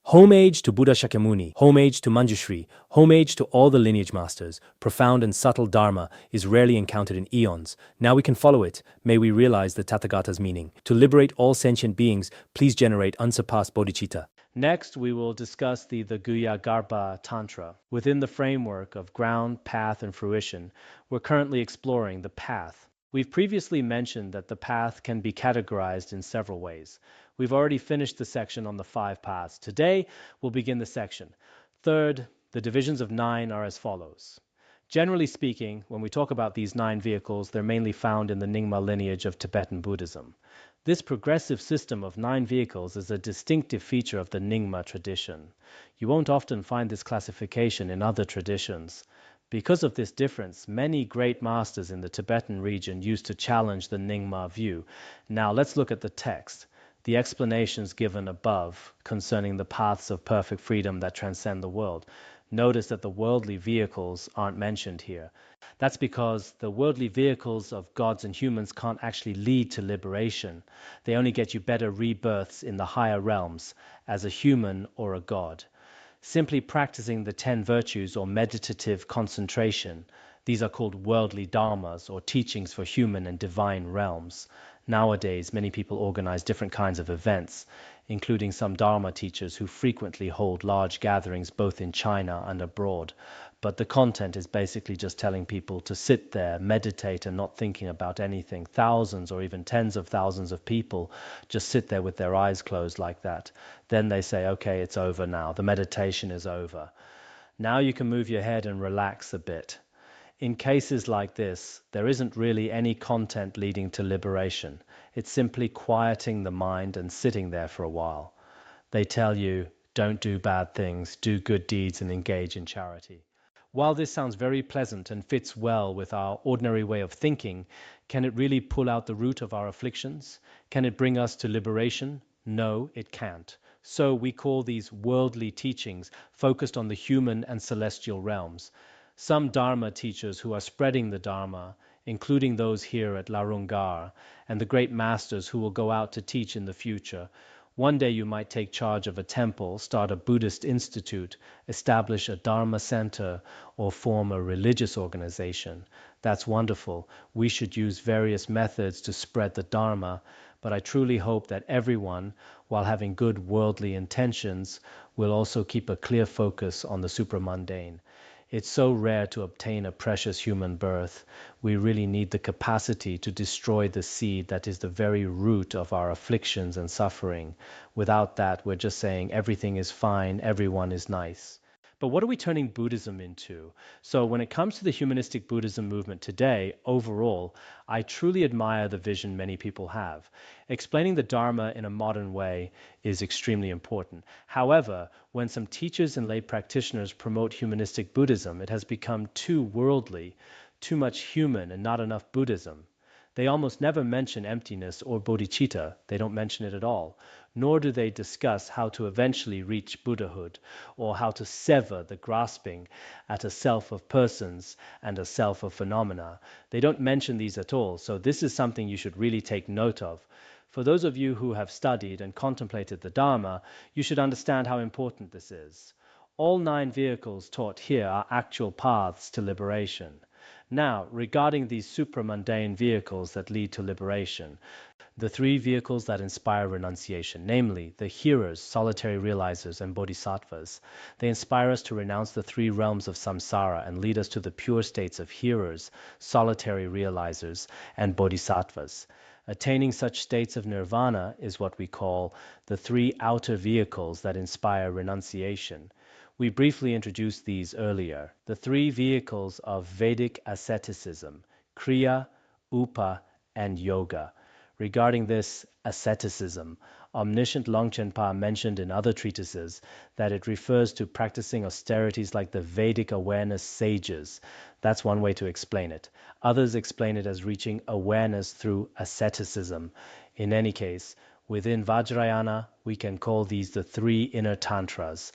Homage to Buddha Shakyamuni, homage to Manjushri, homage to all the lineage masters. Profound and subtle dharma is rarely encountered in eons. Now we can follow it. May we realize the Tathagata's meaning. To liberate all sentient beings, please generate unsurpassed bodhicitta. Next, we will discuss the Guhya Garbha Tantra. Within the framework of ground, path, and fruition, we're currently exploring the path. We've previously mentioned that the path can be categorized in several ways. We've already finished the section on the 5 paths. Today, we'll begin the section. Third, the divisions of 9 are as follows. Generally speaking, when we talk about these 9 vehicles, they're mainly found in the Nyingma lineage of Tibetan Buddhism. This progressive system of 9 vehicles is a distinctive feature of the Nyingma tradition. You won't often find this classification in other traditions. Because of this difference, many great masters in the Tibetan region used to challenge the Nyingma view. Now let's look at the text. The explanations given above concerning the paths of perfect freedom that transcend the world. Notice that the worldly vehicles aren't mentioned here. That's because the worldly vehicles of gods and humans can't actually lead to liberation. They only get you better rebirths in the higher realms as a human or a god. Simply practicing the 10 virtues or meditative concentration, these are called worldly dharmas or teachings for human and divine realms. Nowadays, many people organize different kinds of events, including some Dharma teachers who frequently hold large gatherings both in China and abroad. But the content is basically just telling people to sit there, meditate, and not thinking about anything. Thousands or even tens of thousands of people just sit there with their eyes closed like that. Then they say, okay, it's over now. The meditation is over. Now you can move your head and relax a bit. In cases like this, there isn't really any content leading to liberation. It's simply quieting the mind and sitting there for a while. They tell you, don't do bad things, do good deeds, and engage in charity. While this sounds very pleasant and fits well with our ordinary way of thinking, can it really pull out the root of our afflictions? Can it bring us to liberation? No, it can't. So we call these worldly teachings focused on the human and celestial realms. Some Dharma teachers who are spreading the Dharma, including those here at Larungar, and the great masters who will go out to teach in the future. One day you might take charge of a temple, start a Buddhist institute, establish a Dharma center, or form a religious organization. That's wonderful. We should use various methods to spread the Dharma, but I truly hope that everyone, while having good worldly intentions, will also keep a clear focus on the supramundane. It's so rare to obtain a precious human birth. We really need the capacity to destroy the seed that is the very root of our afflictions and suffering. Without that, we're just saying everything is fine, everyone is nice. But what are we turning Buddhism into? So when it comes to the humanistic Buddhism movement today, overall, I truly admire the vision many people have. Explaining the Dharma in a modern way is extremely important. However, when some teachers and lay practitioners promote humanistic Buddhism, it has become too worldly, too much human and not enough Buddhism. They almost never mention emptiness or bodhicitta. They don't mention it at all. Nor do they discuss how to eventually reach Buddhahood, or how to sever the grasping at a self of persons and a self of phenomena. They don't mention these at all, so this is something you should really take note of. For those of you who have studied and contemplated the Dharma, you should understand how important this is. All 9 vehicles taught here are actual paths to liberation. Now, regarding these supramundane vehicles that lead to liberation, the 3 vehicles that inspire renunciation, namely the hearers, solitary realizers, and bodhisattvas. They inspire us to renounce the 3 realms of samsara and lead us to the pure states of hearers, solitary realizers, and bodhisattvas. Attaining such states of nirvana is what we call the 3 outer vehicles that inspire renunciation. We briefly introduced these earlier. The 3 vehicles of Vedic asceticism, Kriya, Upa, and Yoga. Regarding this asceticism, omniscient Longchen Pa mentioned in other treatises that it refers to practicing austerities like the Vedic awareness sages. That's one way to explain it. Others explain it as reaching awareness through asceticism. In any case, within Vajrayana, we can call these the 3 inner tantras,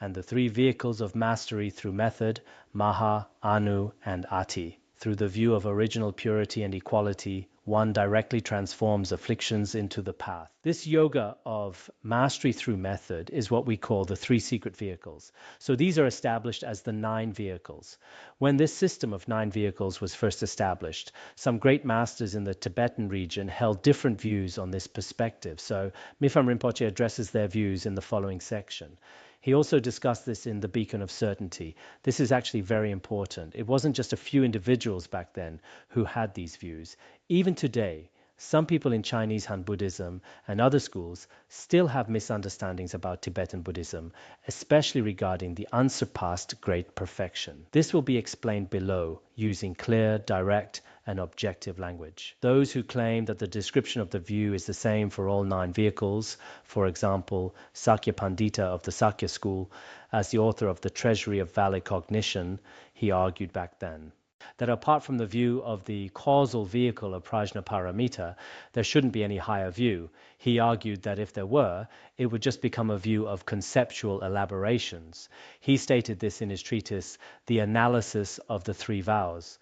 and the 3 vehicles of mastery through method, Maha, Anu, and Ati. Through the view of original purity and equality, One directly transforms afflictions into the path. This yoga of mastery through method is what we call the three secret vehicles. So these are established as the 9 vehicles. When this system of 9 vehicles was first established, some great masters in the Tibetan region held different views on this perspective. So Mifam Rinpoche addresses their views in the following section. He also discussed this in The Beacon of Certainty. This is actually very important. It wasn't just a few individuals back then who had these views. Even today, some people in Chinese Han Buddhism and other schools still have misunderstandings about Tibetan Buddhism, especially regarding the unsurpassed great perfection. This will be explained below using clear, direct, and objective language. Those who claim that the description of the view is the same for all 9 vehicles, for example, Sakya Pandita of the Sakya school, as the author of The Treasury of Valid Cognition, he argued back then that apart from the view of the causal vehicle of Prajnaparamita, there shouldn't be any higher view. He argued that if there were, it would just become a view of conceptual elaborations. He stated this in his treatise, The Analysis of the Three Vows.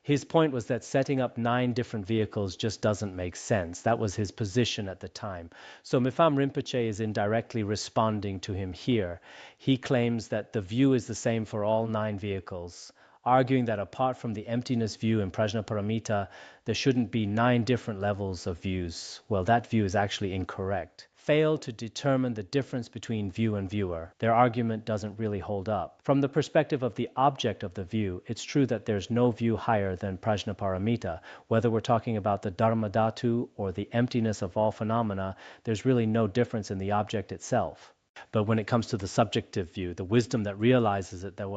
His point was that setting up 9 different vehicles just doesn't make sense. That was his position at the time. So Mifam Rinpoche is indirectly responding to him here. He claims that the view is the same for all 9 vehicles, arguing that apart from the emptiness view in Prajnaparamita, there shouldn't be 9 different levels of views. Well, that view is actually incorrect. Fail to determine the difference between view and viewer. Their argument doesn't really hold up. From the perspective of the object of the view, it's true that there's no view higher than Prajnaparamita. Whether we're talking about the Dharmadhatu or the emptiness of all phenomena, there's really no difference in the object itself. But when it comes to the subjective view, the wisdom that realizes it, there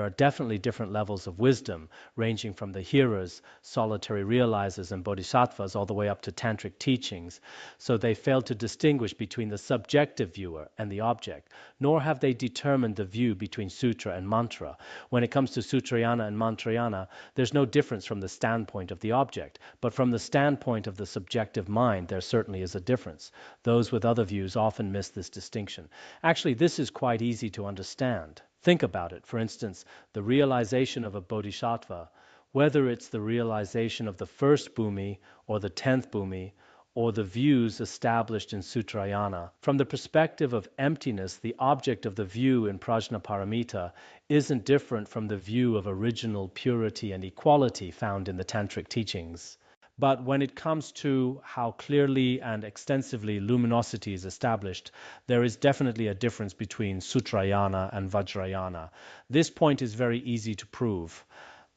are definitely different levels of wisdom, ranging from the hearers, solitary realizers, and bodhisattvas, all the way up to tantric teachings. So they failed to distinguish between the subjective viewer and the object, nor have they determined the view between sutra and mantra. When it comes to sutrayana and mantrayana, there's no difference from the standpoint of the object, but from the standpoint of the subjective mind, there certainly is a difference. Those with other views often miss this distinction. Actually, this is quite easy to understand. Think about it. For instance, the realization of a bodhisattva, whether it's the realization of the first bhumi or the 10th bhumi, or the views established in Sutrayana. From the perspective of emptiness, the object of the view in Prajnaparamita isn't different from the view of original purity and equality found in the tantric teachings. But when it comes to how clearly and extensively luminosity is established, there is definitely a difference between Sutrayana and Vajrayana. This point is very easy to prove.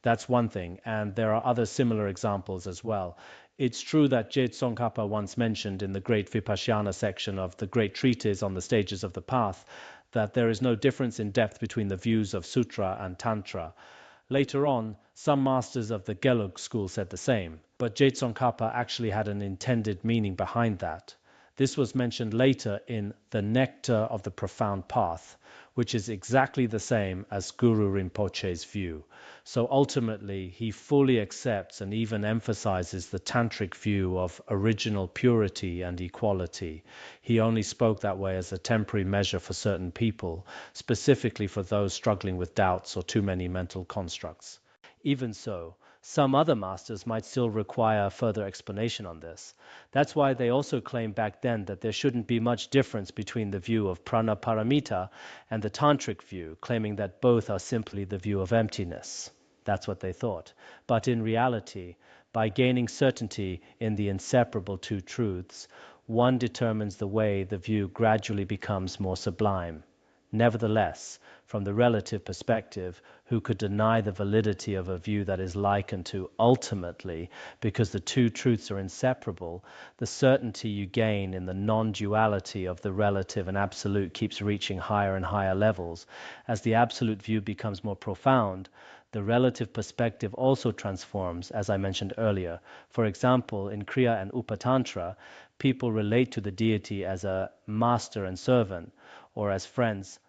That's one thing, and there are other similar examples as well. It's true that Je Tsongkhapa once mentioned in the Great Vipassana section of the Great Treatise on the Stages of the Path that there is no difference in depth between the views of Sutra and Tantra. Later on, some masters of the Gelug school said the same, but Je Tsongkhapa actually had an intended meaning behind that. This was mentioned later in The Nectar of the Profound Path, which is exactly the same as Guru Rinpoche's view. So ultimately, he fully accepts and even emphasizes the tantric view of original purity and equality. He only spoke that way as a temporary measure for certain people, specifically for those struggling with doubts or too many mental constructs. Even so, some other masters might still require further explanation on this. That's why they also claimed back then that there shouldn't be much difference between the view of Pranaparamita and the tantric view, claiming that both are simply the view of emptiness. That's what they thought. But in reality, by gaining certainty in the inseparable two truths, one determines the way the view gradually becomes more sublime. Nevertheless, from the relative perspective, who could deny the validity of a view that is likened to ultimately, because the two truths are inseparable, the certainty you gain in the non-duality of the relative and absolute keeps reaching higher and higher levels. As the absolute view becomes more profound, the relative perspective also transforms, as I mentioned earlier. For example, in Kriya and Upatantra, people relate to the deity as a master and servant, or as friends,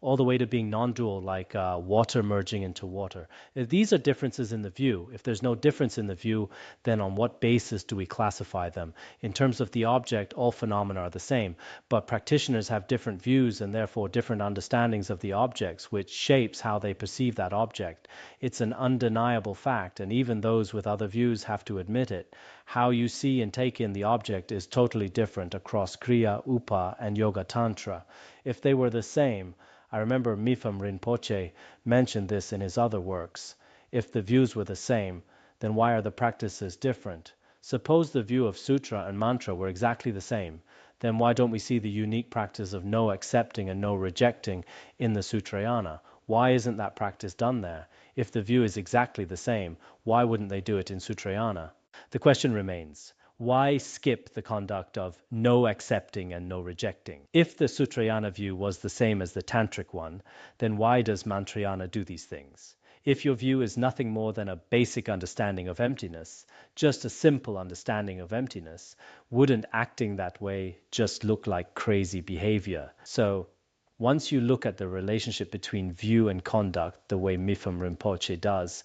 all the way to being non-dual, like water merging into water. These are differences in the view. If there's no difference in the view, then on what basis do we classify them? In terms of the object, all phenomena are the same, but practitioners have different views and therefore different understandings of the objects, which shapes how they perceive that object. It's an undeniable fact, and even those with other views have to admit it. How you see and take in the object is totally different across Kriya, Upa, and Yoga Tantra. If they were the same, I remember Mifam Rinpoche mentioned this in his other works. If the views were the same, then why are the practices different? Suppose the view of sutra and mantra were exactly the same, then why don't we see the unique practice of no accepting and no rejecting in the Sutrayana? Why isn't that practice done there? If the view is exactly the same, why wouldn't they do it in Sutrayana? The question remains, why skip the conduct of no accepting and no rejecting? If the Sutrayana view was the same as the Tantric one, then why does Mantrayana do these things? If your view is nothing more than a basic understanding of emptiness, just a simple understanding of emptiness, wouldn't acting that way just look like crazy behavior? So, once you look at the relationship between view and conduct the way Mifam Rinpoche does,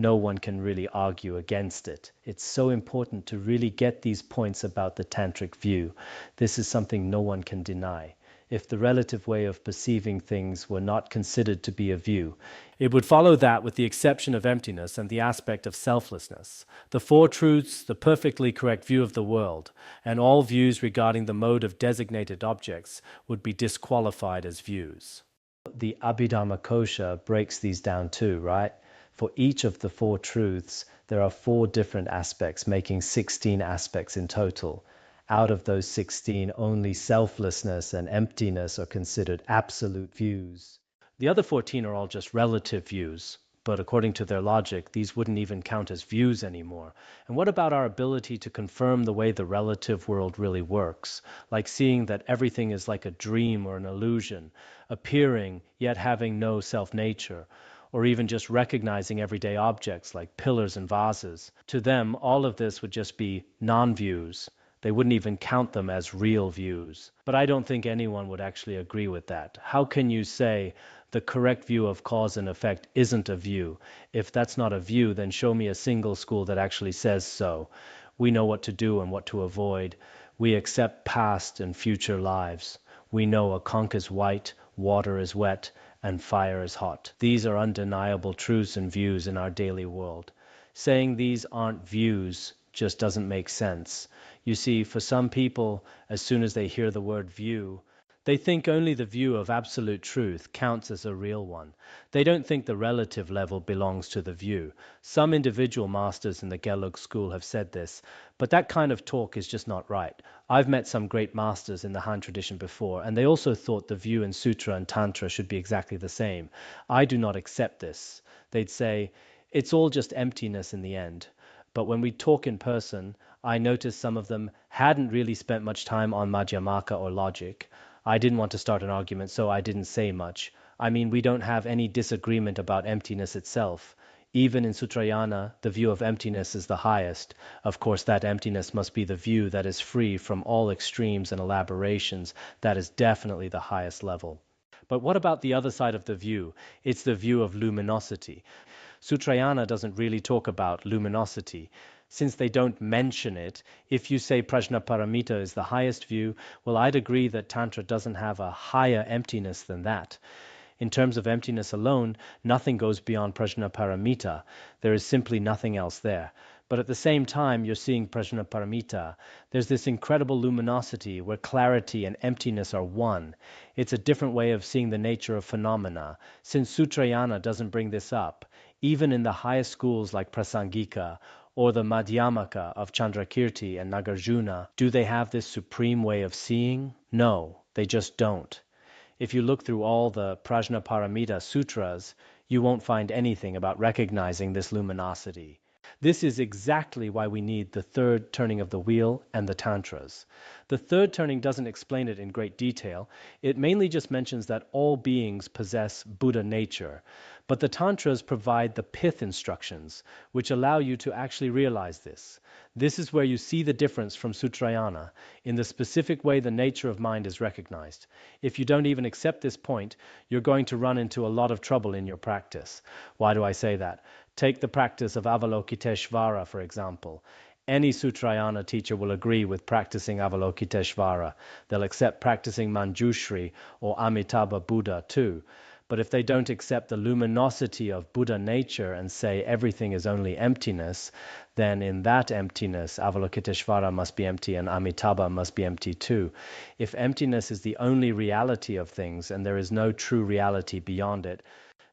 no one can really argue against it. It's so important to really get these points about the tantric view. This is something no one can deny. If the relative way of perceiving things were not considered to be a view, it would follow that, with the exception of emptiness and the aspect of selflessness, the four truths, the perfectly correct view of the world, and all views regarding the mode of designated objects would be disqualified as views. The Abhidharma Kosha breaks these down too, right? For each of the four truths, there are four different aspects, making 16 aspects in total. Out of those 16, only selflessness and emptiness are considered absolute views. The other 14 are all just relative views, but according to their logic, these wouldn't even count as views anymore. And what about our ability to confirm the way the relative world really works, like seeing that everything is like a dream or an illusion, appearing yet having no self-nature, or even just recognizing everyday objects like pillars and vases? To them, all of this would just be non-views. They wouldn't even count them as real views. But I don't think anyone would actually agree with that. How can you say the correct view of cause and effect isn't a view? If that's not a view, then show me a single school that actually says so. We know what to do and what to avoid. We accept past and future lives. We know a conch is white, water is wet, and fire is hot. These are undeniable truths and views in our daily world. Saying these aren't views just doesn't make sense. You see, for some people, as soon as they hear the word view, they think only the view of absolute truth counts as a real one. They don't think the relative level belongs to the view. Some individual masters in the Gelug school have said this, but that kind of talk is just not right. I've met some great masters in the Han tradition before, and they also thought the view in Sutra and Tantra should be exactly the same. I do not accept this. They'd say, it's all just emptiness in the end. But when we talk in person, I noticed some of them hadn't really spent much time on Madhyamaka or logic. I didn't want to start an argument, so I didn't say much. I mean, we don't have any disagreement about emptiness itself. Even in Sutrayana, the view of emptiness is the highest. Of course, that emptiness must be the view that is free from all extremes and elaborations. That is definitely the highest level. But what about the other side of the view? It's the view of luminosity. Sutrayana doesn't really talk about luminosity. Since they don't mention it, if you say Prajnaparamita is the highest view, well, I'd agree that Tantra doesn't have a higher emptiness than that. In terms of emptiness alone, nothing goes beyond Prajnaparamita. There is simply nothing else there. But at the same time, you're seeing Prajnaparamita. There's this incredible luminosity where clarity and emptiness are one. It's a different way of seeing the nature of phenomena. Since Sutrayana doesn't bring this up, even in the highest schools like Prasangika or the Madhyamaka of Chandrakirti and Nagarjuna, do they have this supreme way of seeing? No, they just don't. If you look through all the Prajnaparamita sutras, you won't find anything about recognizing this luminosity. This is exactly why we need the third turning of the wheel and the tantras. The third turning doesn't explain it in great detail. It mainly just mentions that all beings possess Buddha nature. But the Tantras provide the pith instructions, which allow you to actually realize this. This is where you see the difference from Sutrayana, in the specific way the nature of mind is recognized. If you don't even accept this point, you're going to run into a lot of trouble in your practice. Why do I say that? Take the practice of Avalokiteshvara, for example. Any Sutrayana teacher will agree with practicing Avalokiteshvara. They'll accept practicing Manjushri or Amitabha Buddha too. But if they don't accept the luminosity of Buddha nature and say everything is only emptiness, then in that emptiness, Avalokiteshvara must be empty and Amitabha must be empty too. If emptiness is the only reality of things and there is no true reality beyond it,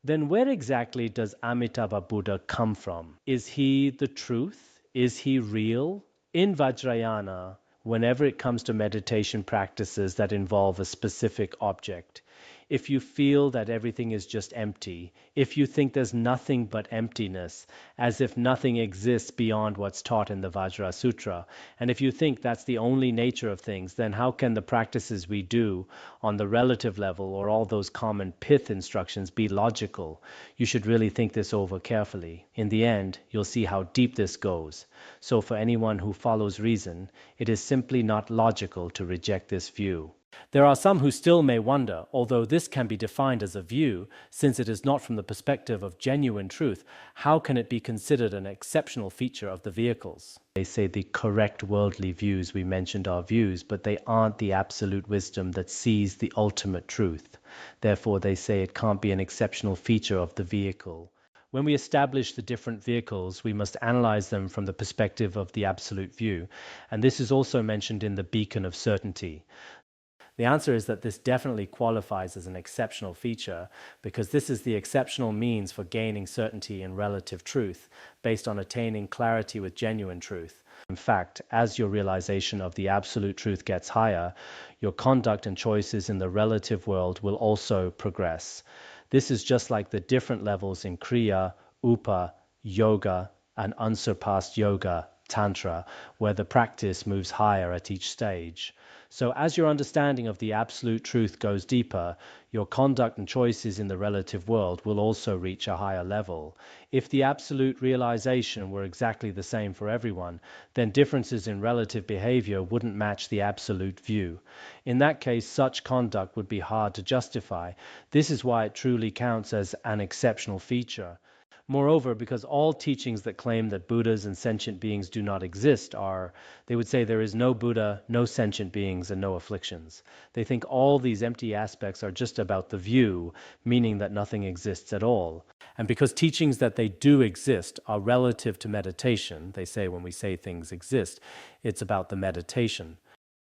then where exactly does Amitabha Buddha come from? Is he the truth? Is he real? In Vajrayana, whenever it comes to meditation practices that involve a specific object, if you feel that everything is just empty, if you think there's nothing but emptiness, as if nothing exists beyond what's taught in the Vajra Sutra, and if you think that's the only nature of things, then how can the practices we do on the relative level or all those common pith instructions be logical? You should really think this over carefully. In the end, you'll see how deep this goes. So for anyone who follows reason, it is simply not logical to reject this view. There are some who still may wonder, although this can be defined as a view, since it is not from the perspective of genuine truth, how can it be considered an exceptional feature of the vehicles? They say the correct worldly views we mentioned are views, but they aren't the absolute wisdom that sees the ultimate truth. Therefore, they say it can't be an exceptional feature of the vehicle. When we establish the different vehicles, we must analyze them from the perspective of the absolute view, and this is also mentioned in the beacon of certainty. The answer is that this definitely qualifies as an exceptional feature because this is the exceptional means for gaining certainty in relative truth based on attaining clarity with genuine truth. In fact, as your realization of the absolute truth gets higher, your conduct and choices in the relative world will also progress. This is just like the different levels in Kriya, Upa, Yoga, and unsurpassed Yoga, Tantra, where the practice moves higher at each stage. So as your understanding of the absolute truth goes deeper, your conduct and choices in the relative world will also reach a higher level. If the absolute realization were exactly the same for everyone, then differences in relative behavior wouldn't match the absolute view. In that case, such conduct would be hard to justify. This is why it truly counts as an exceptional feature. Moreover, because all teachings that claim that Buddhas and sentient beings do not exist they would say there is no Buddha, no sentient beings, and no afflictions. They think all these empty aspects are just about the view, meaning that nothing exists at all. And because teachings that they do exist are relative to meditation, they say when we say things exist, it's about the meditation.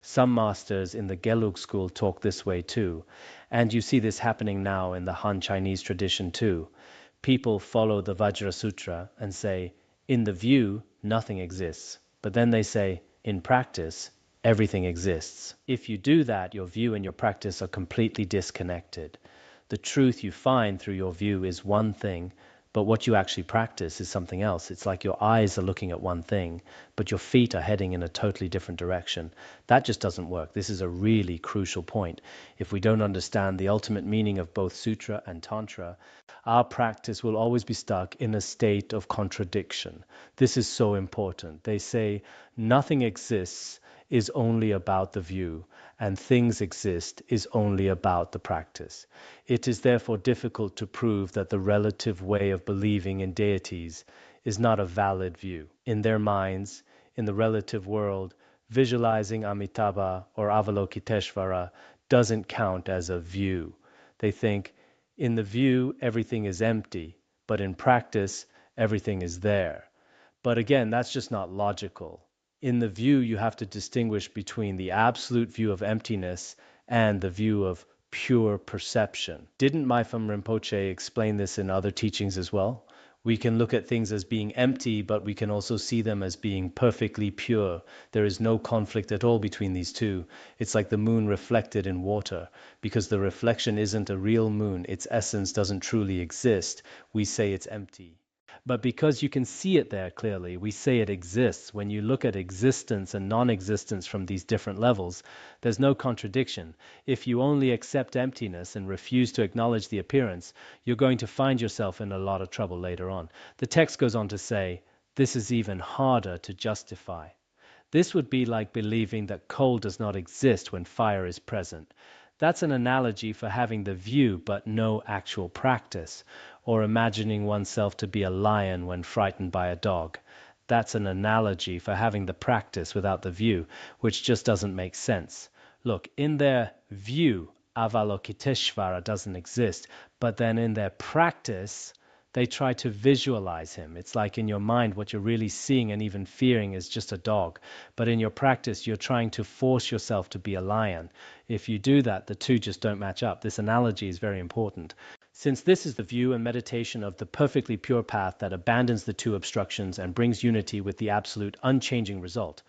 Some masters in the Gelug school talk this way too, and you see this happening now in the Han Chinese tradition too. People follow the Vajra Sutra and say, in the view, nothing exists. But then they say, in practice, everything exists. If you do that, your view and your practice are completely disconnected. The truth you find through your view is one thing, but what you actually practice is something else. It's like your eyes are looking at one thing, but your feet are heading in a totally different direction. That just doesn't work. This is a really crucial point. If we don't understand the ultimate meaning of both Sutra and Tantra, our practice will always be stuck in a state of contradiction. This is so important. They say nothing exists is only about the view, and things exist is only about the practice. It is therefore difficult to prove that the relative way of believing in deities is not a valid view. In their minds, in the relative world, visualizing Amitabha or Avalokiteshvara doesn't count as a view. They think, in the view, everything is empty, but in practice, everything is there. But again, that's just not logical. In the view, you have to distinguish between the absolute view of emptiness and the view of pure perception. Didn't Mipham Rinpoche explain this in other teachings as well? We can look at things as being empty, but we can also see them as being perfectly pure. There is no conflict at all between these two. It's like the moon reflected in water. Because the reflection isn't a real moon, its essence doesn't truly exist, we say it's empty. But because you can see it there clearly, we say it exists. When you look at existence and non-existence from these different levels, there's no contradiction. If you only accept emptiness and refuse to acknowledge the appearance, you're going to find yourself in a lot of trouble later on. The text goes on to say, this is even harder to justify. This would be like believing that coal does not exist when fire is present. That's an analogy for having the view but no actual practice, or imagining oneself to be a lion when frightened by a dog. That's an analogy for having the practice without the view, which just doesn't make sense. Look, in their view, Avalokiteshvara doesn't exist, but then in their practice, they try to visualize him. It's like in your mind, what you're really seeing and even fearing is just a dog. But in your practice, you're trying to force yourself to be a lion. If you do that, the two just don't match up. This analogy is very important. Since this is the view and meditation of the perfectly pure path that abandons the two obstructions and brings unity with the absolute unchanging result,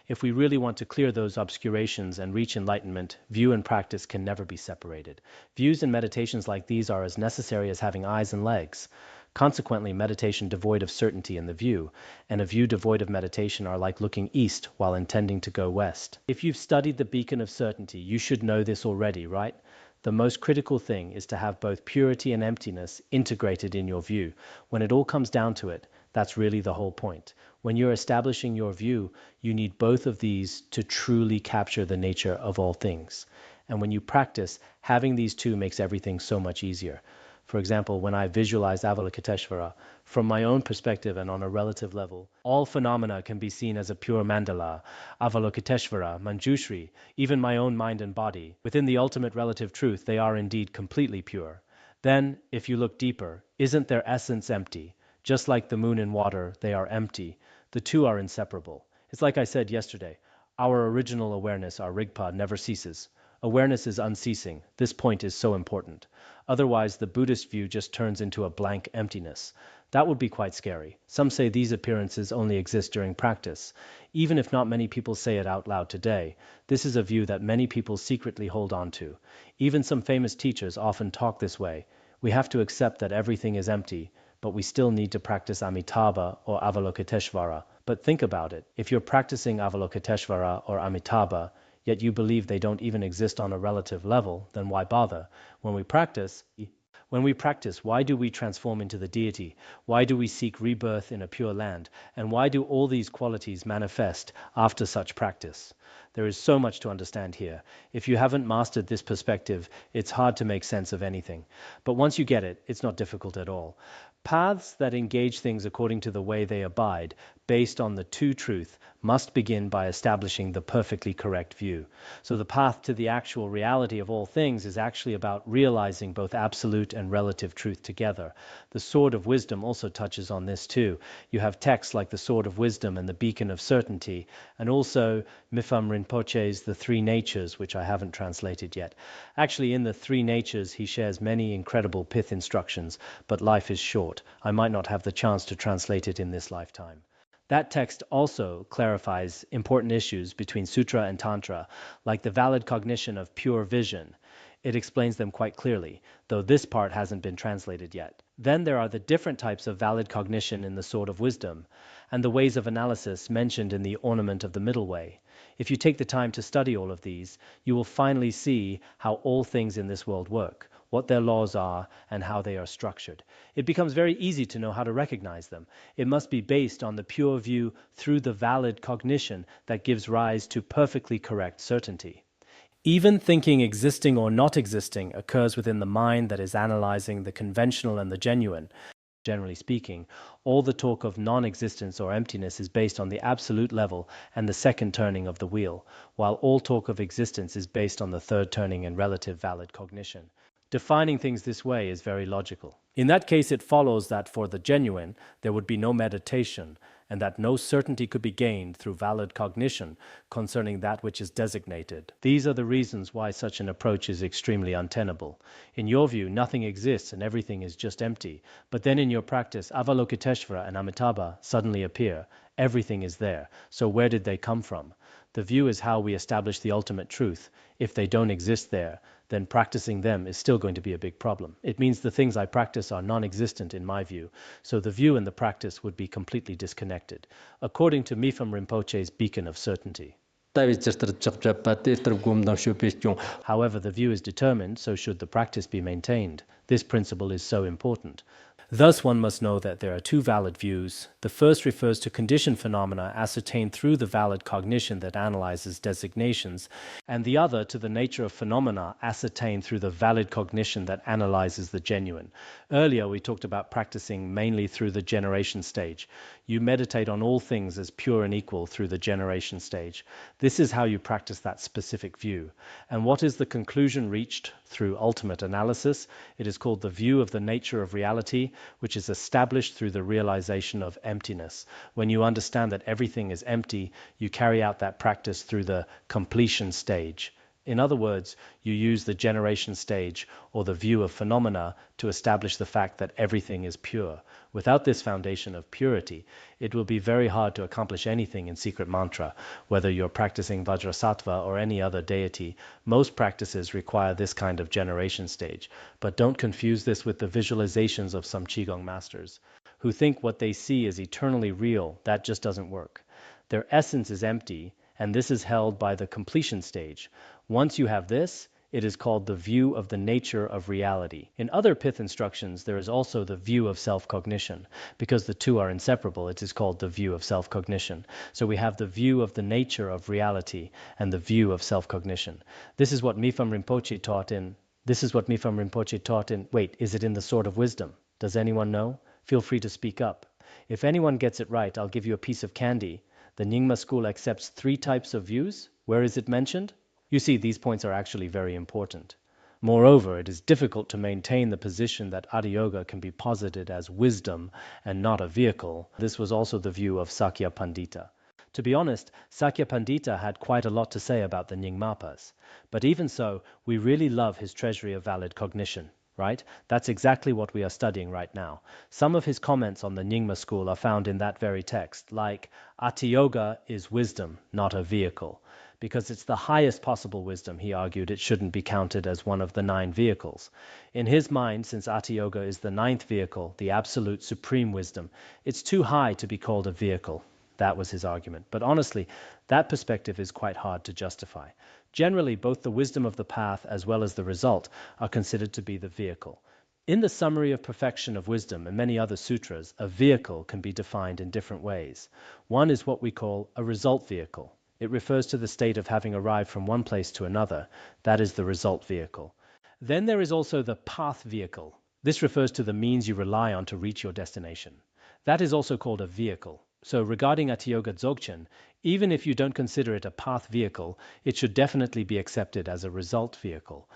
if we really want to clear those obscurations and reach enlightenment, view and practice can never be separated. Views and meditations like these are as necessary as having eyes and legs. Consequently, meditation devoid of certainty in the view, and a view devoid of meditation are like looking east while intending to go west. If you've studied the beacon of certainty, you should know this already, right? The most critical thing is to have both purity and emptiness integrated in your view. When it all comes down to it, that's really the whole point. When you're establishing your view, you need both of these to truly capture the nature of all things. And when you practice, having these two makes everything so much easier. For example, when I visualize Avalokiteshvara, from my own perspective and on a relative level, all phenomena can be seen as a pure mandala, Avalokiteshvara, Manjushri, even my own mind and body. Within the ultimate relative truth, they are indeed completely pure. Then, if you look deeper, isn't their essence empty? Just like the moon and water, they are empty. The two are inseparable. It's like I said yesterday, our original awareness, our Rigpa, never ceases. Awareness is unceasing. This point is so important. Otherwise, the Buddhist view just turns into a blank emptiness. That would be quite scary. Some say these appearances only exist during practice. Even if not many people say it out loud today, this is a view that many people secretly hold on to. Even some famous teachers often talk this way. We have to accept that everything is empty, but we still need to practice Amitabha or Avalokiteshvara. But think about it. If you're practicing Avalokiteshvara or Amitabha, yet you believe they don't even exist on a relative level, then why bother? When we practice, why do we transform into the deity? Why do we seek rebirth in a pure land? And why do all these qualities manifest after such practice? There is so much to understand here. If you haven't mastered this perspective, it's hard to make sense of anything. But once you get it, it's not difficult at all. Paths that engage things according to the way they abide, based on the two truth, must begin by establishing the perfectly correct view. So the path to the actual reality of all things is actually about realizing both absolute and relative truth together. The Sword of Wisdom also touches on this too. You have texts like the Sword of Wisdom and the Beacon of Certainty, and also Mipham Rinpoche's The Three Natures, which I haven't translated yet. Actually, in the Three Natures, he shares many incredible pith instructions, but life is short. I might not have the chance to translate it in this lifetime. That text also clarifies important issues between Sutra and Tantra, like the valid cognition of pure vision. It explains them quite clearly, though this part hasn't been translated yet. Then there are the different types of valid cognition in the Sword of Wisdom, and the ways of analysis mentioned in the Ornament of the Middle Way. If you take the time to study all of these, you will finally see how all things in this world work, what their laws are, and how they are structured. It becomes very easy to know how to recognize them. It must be based on the pure view through the valid cognition that gives rise to perfectly correct certainty. Even thinking existing or not existing occurs within the mind that is analyzing the conventional and the genuine. Generally speaking, all the talk of non-existence or emptiness is based on the absolute level and the second turning of the wheel, while all talk of existence is based on the third turning and relative valid cognition. Defining things this way is very logical. In that case, it follows that for the genuine, there would be no meditation, and that no certainty could be gained through valid cognition concerning that which is designated. These are the reasons why such an approach is extremely untenable. In your view, nothing exists and everything is just empty, but then in your practice, Avalokiteshvara and Amitabha suddenly appear, Everything is there. So where did they come from? The view is how we establish the ultimate truth. If they don't exist there, then practicing them is still going to be a big problem. It means the things I practice are non-existent in my view, so the view and the practice would be completely disconnected, according to Mipham Rinpoche's beacon of certainty. However, the view is determined, so should the practice be maintained. This principle is so important. Thus, one must know that there are two valid views. The first refers to conditioned phenomena ascertained through the valid cognition that analyzes designations, and the other to the nature of phenomena ascertained through the valid cognition that analyzes the genuine. Earlier, we talked about practicing mainly through the generation stage. You meditate on all things as pure and equal through the generation stage. This is how you practice that specific view. And what is the conclusion reached through ultimate analysis? It is called the view of the nature of reality, which is established through the realization of emptiness. When you understand that everything is empty, you carry out that practice through the completion stage. In other words, you use the generation stage or the view of phenomena to establish the fact that everything is pure. Without this foundation of purity, it will be very hard to accomplish anything in secret mantra, whether you're practicing Vajrasattva or any other deity. Most practices require this kind of generation stage, but don't confuse this with the visualizations of some Qigong masters, who think what they see is eternally real. That just doesn't work. Their essence is empty, and this is held by the completion stage. Once you have this, it is called the view of the nature of reality. In other pith instructions, there is also the view of self-cognition. Because the two are inseparable, it is called the view of self-cognition. So we have the view of the nature of reality and the view of self-cognition. This is what Mipham Rinpoche taught in... Wait, is it in the Sword of Wisdom? Does anyone know? Feel free to speak up. If anyone gets it right, I'll give you a piece of candy. The Nyingma school accepts 3 types of views. Where is it mentioned? You see, these points are actually very important. Moreover, it is difficult to maintain the position that Adiyoga can be posited as wisdom and not a vehicle. This was also the view of Sakya Pandita. To be honest, Sakya Pandita had quite a lot to say about the Nyingmapas. But even so, we really love his treasury of valid cognition, right? That's exactly what we are studying right now. Some of his comments on the Nyingma school are found in that very text, like, Ati-yoga is wisdom, not a vehicle. Because it's the highest possible wisdom, he argued it shouldn't be counted as one of the 9 vehicles. In his mind, since Ati-yoga is the 9th vehicle, the absolute supreme wisdom, it's too high to be called a vehicle. That was his argument. But honestly, that perspective is quite hard to justify. Generally, both the wisdom of the path as well as the result are considered to be the vehicle. In the Summary of Perfection of Wisdom and many other sutras, a vehicle can be defined in different ways. One is what we call a result vehicle. It refers to the state of having arrived from one place to another. That is the result vehicle. Then there is also the path vehicle. This refers to the means you rely on to reach your destination. That is also called a vehicle. So regarding Ati-yoga Dzogchen, even if you don't consider it a path vehicle, it should definitely be accepted as a result vehicle.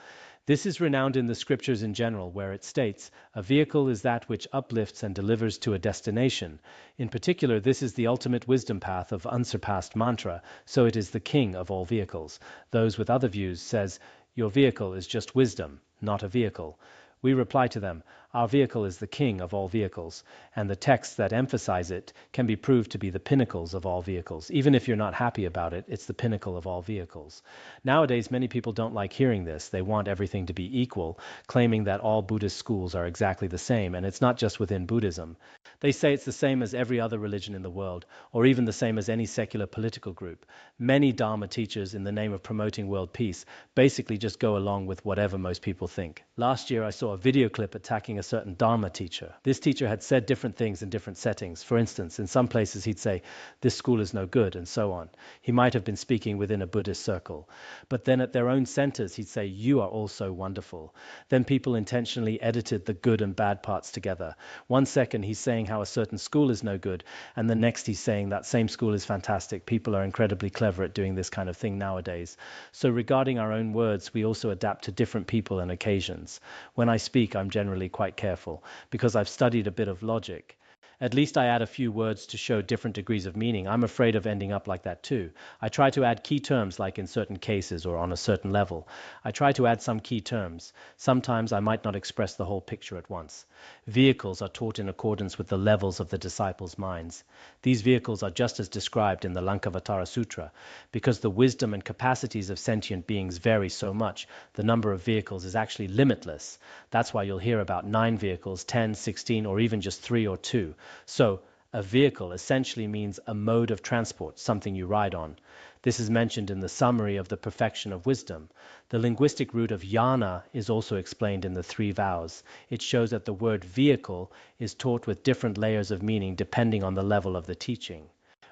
This is renowned in the scriptures in general, where it states, a vehicle is that which uplifts and delivers to a destination. In particular, this is the ultimate wisdom path of unsurpassed mantra, so it is the king of all vehicles. Those with other views says, your vehicle is just wisdom, not a vehicle. We reply to them, our vehicle is the king of all vehicles, and the texts that emphasize it can be proved to be the pinnacles of all vehicles. Even if you're not happy about it, it's the pinnacle of all vehicles. Nowadays, many people don't like hearing this. They want everything to be equal, claiming that all Buddhist schools are exactly the same, and it's not just within Buddhism. They say it's the same as every other religion in the world, or even the same as any secular political group. Many Dharma teachers, in the name of promoting world peace, basically just go along with whatever most people think. Last year, I saw a video clip attacking a certain Dharma teacher. This teacher had said different things in different settings. For instance, in some places he'd say, this school is no good, and so on. He might have been speaking within a Buddhist circle. But then at their own centers, he'd say, you are all so wonderful. Then people intentionally edited the good and bad parts together. 1 second he's saying how a certain school is no good, and the next he's saying that same school is fantastic. People are incredibly clever at doing this kind of thing nowadays. So regarding our own words, we also adapt to different people and occasions. When I speak, I'm generally quite careful, because I've studied a bit of logic. At least I add a few words to show different degrees of meaning. I'm afraid of ending up like that too. I try to add key terms like in certain cases or on a certain level. I try to add some key terms. Sometimes I might not express the whole picture at once. Vehicles are taught in accordance with the levels of the disciples' minds. These vehicles are just as described in the Lankavatara Sutra. Because the wisdom and capacities of sentient beings vary so much, the number of vehicles is actually limitless. That's why you'll hear about 9 vehicles, 10, 16, or even just 3 or 2. So, a vehicle essentially means a mode of transport, something you ride on. This is mentioned in the summary of the perfection of wisdom. The linguistic root of jnana is also explained in the 3 vows. It shows that the word vehicle is taught with different layers of meaning depending on the level of the teaching.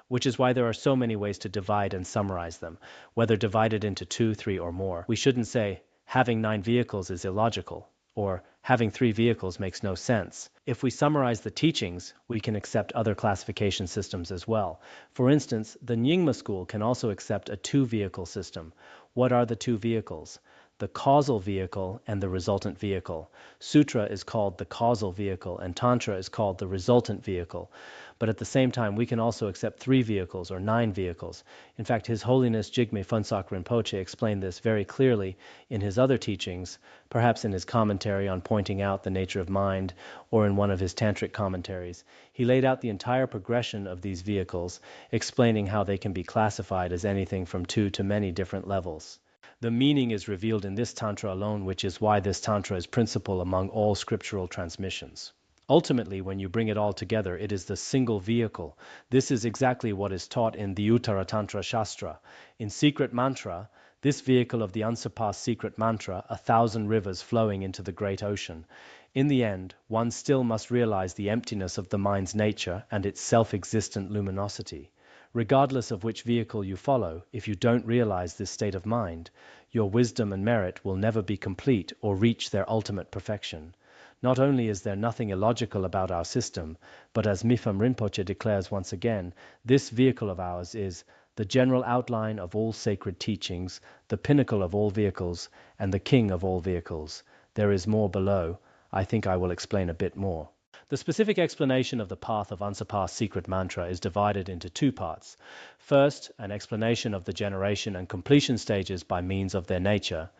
Which is why there are so many ways to divide and summarize them, whether divided into 2, 3, or more. We shouldn't say, having 9 vehicles is illogical, or having 3 vehicles makes no sense. If we summarize the teachings, we can accept other classification systems as well. For instance, the Nyingma school can also accept a 2-vehicle system. What are the 2 vehicles? The causal vehicle and the resultant vehicle. Sutra is called the causal vehicle and Tantra is called the resultant vehicle. But at the same time, we can also accept 3 vehicles or 9 vehicles. In fact, His Holiness Jigme Phuntsok Rinpoche explained this very clearly in his other teachings, perhaps in his commentary on pointing out the nature of mind, or in one of his tantric commentaries. He laid out the entire progression of these vehicles, explaining how they can be classified as anything from 2 to many different levels. The meaning is revealed in this Tantra alone, which is why this Tantra is principal among all scriptural transmissions. Ultimately, when you bring it all together, it is the single vehicle. This is exactly what is taught in the Uttara Tantra Shastra. In Secret Mantra, this vehicle of the unsurpassed secret mantra, 1,000 rivers flowing into the great ocean. In the end, one still must realize the emptiness of the mind's nature and its self-existent luminosity. Regardless of which vehicle you follow, if you don't realize this state of mind, your wisdom and merit will never be complete or reach their ultimate perfection. Not only is there nothing illogical about our system, but as Mipham Rinpoche declares once again, this vehicle of ours is the general outline of all sacred teachings, the pinnacle of all vehicles, and the king of all vehicles. There is more below. I think I will explain a bit more. The specific explanation of the path of unsurpassed secret mantra is divided into 2 parts. First, an explanation of the generation and completion stages by means of their nature.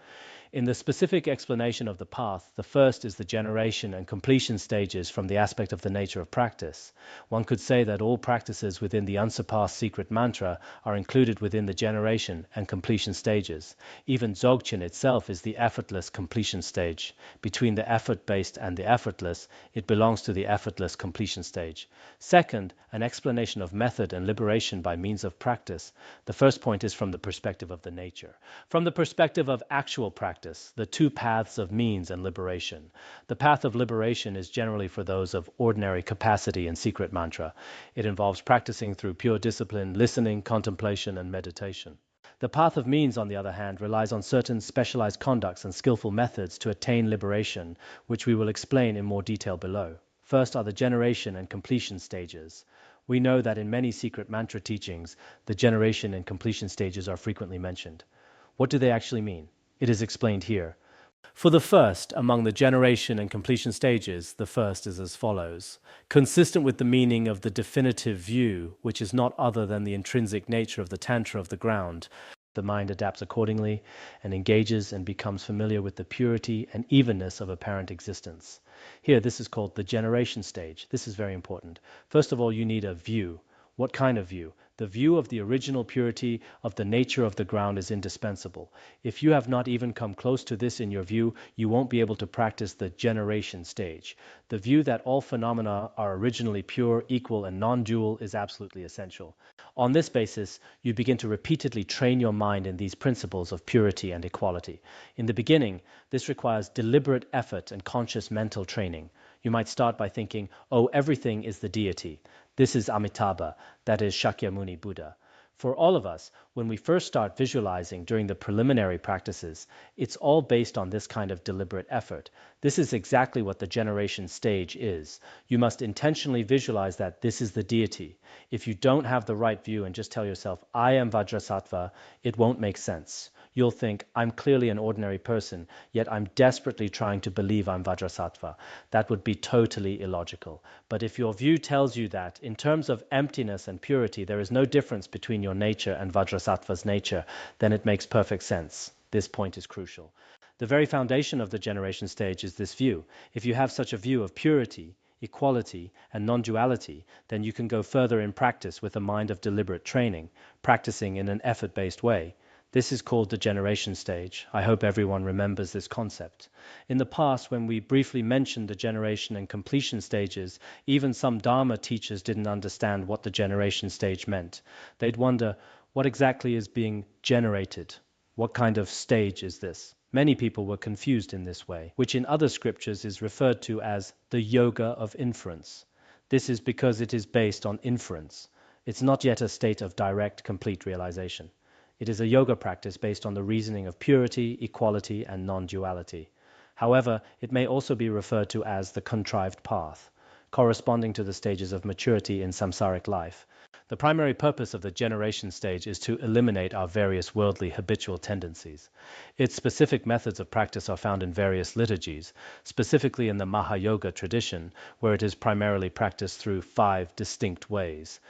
In the specific explanation of the path, the first is the generation and completion stages from the aspect of the nature of practice. One could say that all practices within the unsurpassed secret mantra are included within the generation and completion stages. Even Dzogchen itself is the effortless completion stage. Between the effort-based and the effortless, it belongs to the effortless completion stage. Second, an explanation of method and liberation by means of practice. The first point is from the perspective of the nature. From the perspective of actual practice, the 2 paths of means and liberation. The path of liberation is generally for those of ordinary capacity in secret mantra. It involves practicing through pure discipline, listening, contemplation, and meditation. The path of means, on the other hand, relies on certain specialized conducts and skillful methods to attain liberation, which we will explain in more detail below. First are the generation and completion stages. We know that in many secret mantra teachings, the generation and completion stages are frequently mentioned. What do they actually mean? It is explained here. For the first, among the generation and completion stages, the first is as follows. Consistent with the meaning of the definitive view, which is not other than the intrinsic nature of the Tantra of the ground, the mind adapts accordingly and engages and becomes familiar with the purity and evenness of apparent existence. Here, this is called the generation stage. This is very important. First of all, you need a view. What kind of view? The view of the original purity of the nature of the ground is indispensable. If you have not even come close to this in your view, you won't be able to practice the generation stage. The view that all phenomena are originally pure, equal, and non-dual is absolutely essential. On this basis, you begin to repeatedly train your mind in these principles of purity and equality. In the beginning, this requires deliberate effort and conscious mental training. You might start by thinking, oh, everything is the deity. This is Amitabha, that is Shakyamuni Buddha. For all of us, when we first start visualizing during the preliminary practices, it's all based on this kind of deliberate effort. This is exactly what the generation stage is. You must intentionally visualize that this is the deity. If you don't have the right view and just tell yourself, I am Vajrasattva, it won't make sense. You'll think, I'm clearly an ordinary person, yet I'm desperately trying to believe I'm Vajrasattva. That would be totally illogical. But if your view tells you that, in terms of emptiness and purity, there is no difference between your nature and Vajrasattva's nature, then it makes perfect sense. This point is crucial. The very foundation of the generation stage is this view. If you have such a view of purity, equality, and non-duality, then you can go further in practice with a mind of deliberate training, practicing in an effort-based way. This is called the generation stage. I hope everyone remembers this concept. In the past, when we briefly mentioned the generation and completion stages, even some Dharma teachers didn't understand what the generation stage meant. They'd wonder, what exactly is being generated? What kind of stage is this? Many people were confused in this way, which in other scriptures is referred to as the yoga of inference. This is because it is based on inference. It's not yet a state of direct, complete realization. It is a yoga practice based on the reasoning of purity, equality, and non-duality. However, it may also be referred to as the contrived path, corresponding to the stages of maturity in samsaric life. The primary purpose of the generation stage is to eliminate our various worldly habitual tendencies. Its specific methods of practice are found in various liturgies, specifically in the Mahayoga tradition, where it is primarily practiced through 5 distinct ways.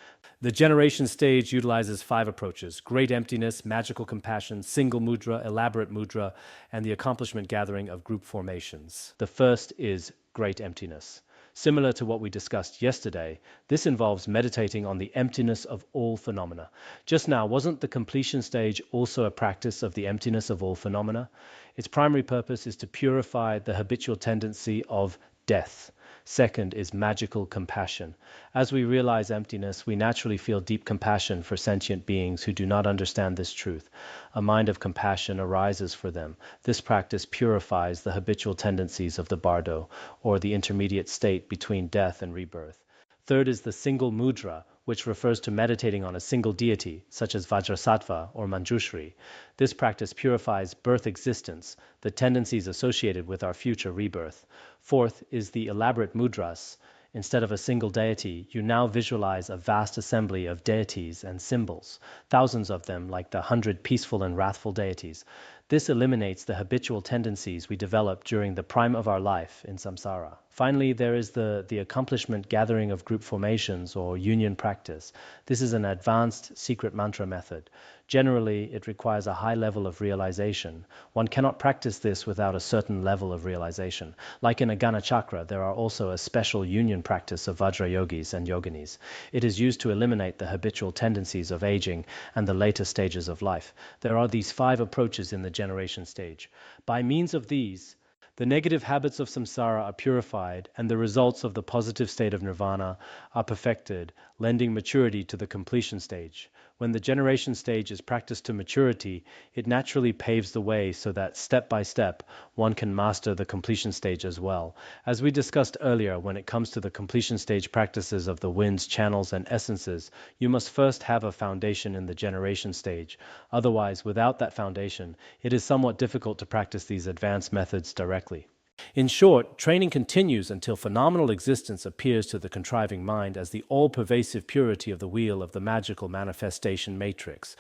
The generation stage utilizes 5 approaches: great emptiness, magical compassion, single mudra, elaborate mudra, and the accomplishment gathering of group formations. The first is great emptiness. Similar to what we discussed yesterday, this involves meditating on the emptiness of all phenomena. Just now, wasn't the completion stage also a practice of the emptiness of all phenomena? Its primary purpose is to purify the habitual tendency of death. Second is magical compassion. As we realize emptiness, we naturally feel deep compassion for sentient beings who do not understand this truth. A mind of compassion arises for them. This practice purifies the habitual tendencies of the bardo, or the intermediate state between death and rebirth. Third is the single mudra, which refers to meditating on a single deity, such as Vajrasattva or Manjushri. This practice purifies birth existence, the tendencies associated with our future rebirth. Fourth is the elaborate mudras. Instead of a single deity, you now visualize a vast assembly of deities and symbols, thousands of them like the 100 peaceful and wrathful deities. This eliminates the habitual tendencies we develop during the prime of our life in samsara. Finally, there is the accomplishment gathering of group formations or union practice. This is an advanced secret mantra method. Generally, it requires a high level of realization. One cannot practice this without a certain level of realization. Like in a Gana Chakra, there are also a special union practice of Vajra yogis and yoginis. It is used to eliminate the habitual tendencies of aging and the later stages of life. There are these 5 approaches in the generation stage. By means of these, the negative habits of samsara are purified, and the results of the positive state of nirvana are perfected, lending maturity to the completion stage. When the generation stage is practiced to maturity, it naturally paves the way so that step by step one can master the completion stage as well. As we discussed earlier, when it comes to the completion stage practices of the winds, channels, and essences, you must first have a foundation in the generation stage. Otherwise, without that foundation, it is somewhat difficult to practice these advanced methods directly. In short, training continues until phenomenal existence appears to the contriving mind as the all-pervasive purity of the wheel of the magical manifestation matrix.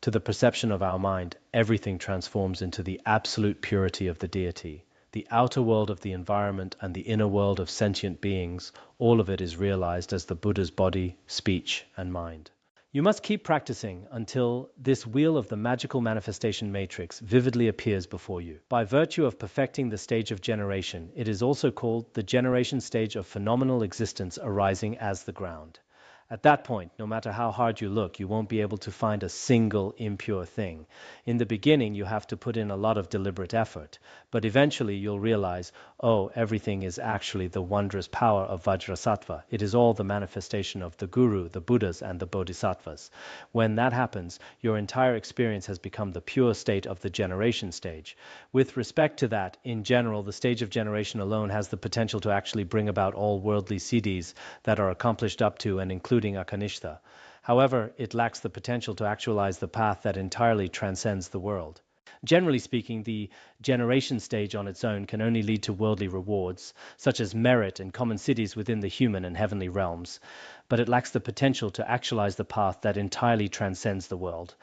To the perception of our mind, everything transforms into the absolute purity of the deity. The outer world of the environment and the inner world of sentient beings, all of it is realized as the Buddha's body, speech, and mind. You must keep practicing until this wheel of the magical manifestation matrix vividly appears before you. By virtue of perfecting the stage of generation, it is also called the generation stage of phenomenal existence arising as the ground. At that point, no matter how hard you look, you won't be able to find a single impure thing. In the beginning, you have to put in a lot of deliberate effort, but eventually you'll realize, oh, everything is actually the wondrous power of Vajrasattva. It is all the manifestation of the Guru, the Buddhas, and the Bodhisattvas. When that happens, your entire experience has become the pure state of the generation stage. With respect to that, in general, the stage of generation alone has the potential to actually bring about all worldly siddhis that are accomplished up to and including Akanishta. However, it lacks the potential to actualize the path that entirely transcends the world. Generally speaking, the generation stage on its own can only lead to worldly rewards, such as merit and common siddhis within the human and heavenly realms, but it lacks the potential to actualize the path that entirely transcends the world.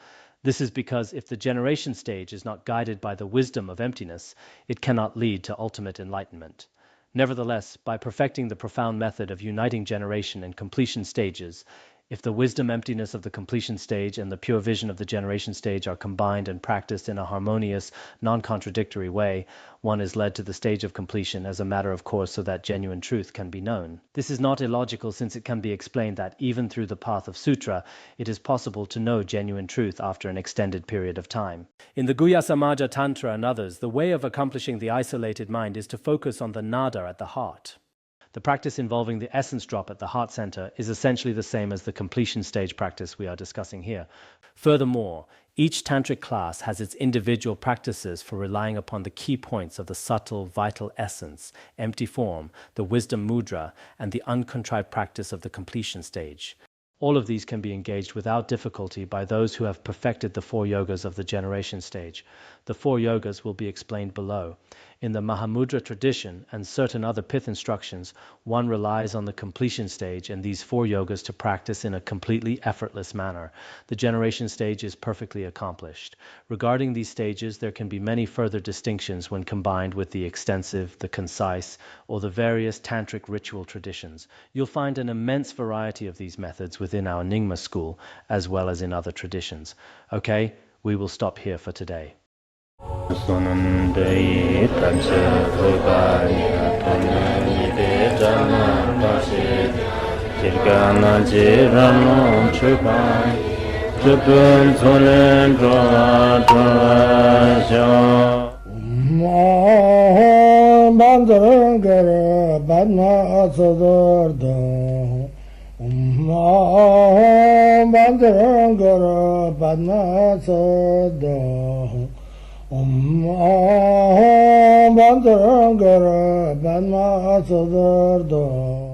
This is because if the generation stage is not guided by the wisdom of emptiness, it cannot lead to ultimate enlightenment. Nevertheless, by perfecting the profound method of uniting generation and completion stages, if the wisdom emptiness of the completion stage and the pure vision of the generation stage are combined and practiced in a harmonious, non-contradictory way, one is led to the stage of completion as a matter of course so that genuine truth can be known. This is not illogical since it can be explained that even through the path of sutra, it is possible to know genuine truth after an extended period of time. In the Guhya Samaja Tantra and others, the way of accomplishing the isolated mind is to focus on the nada at the heart. The practice involving the essence drop at the heart center is essentially the same as the completion stage practice we are discussing here. Furthermore, each tantric class has its individual practices for relying upon the key points of the subtle, vital essence, empty form, the wisdom mudra, and the uncontrived practice of the completion stage. All of these can be engaged without difficulty by those who have perfected the 4 yogas of the generation stage. The 4 yogas will be explained below. In the Mahamudra tradition and certain other pith instructions, one relies on the completion stage and these 4 yogas to practice in a completely effortless manner. The generation stage is perfectly accomplished. Regarding these stages, there can be many further distinctions when combined with the extensive, the concise, or the various tantric ritual traditions. You'll find an immense variety of these methods within our Nyingma school, as well as in other traditions. Okay, we will stop here for today. Bandara Banma Sodargye